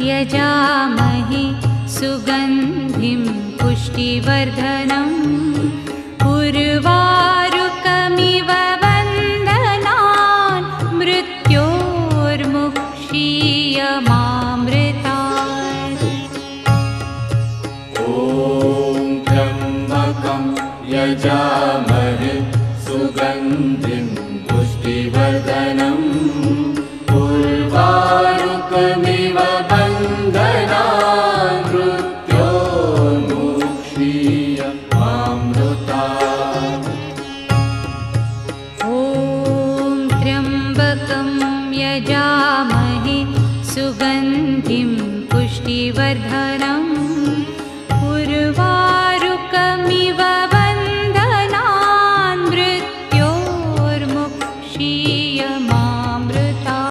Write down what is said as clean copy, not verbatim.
यजामहे सुगन्धिं पुष्टिवर्धनम् उर्वारुकमिव वन्दनान् मृत्योर्मुक्षीयमामृतात्। ॐ त्र्यम्बकं यजामहे सुगन्धिं पुष्टिवर्धनम् उर्वारुकमिव वन्दनान् मृत्योर्मुक्षीयमामृतात्। ॐ त्र्यम्बकं यजामहे सुगन्धिं पुष्टिवर्धनम्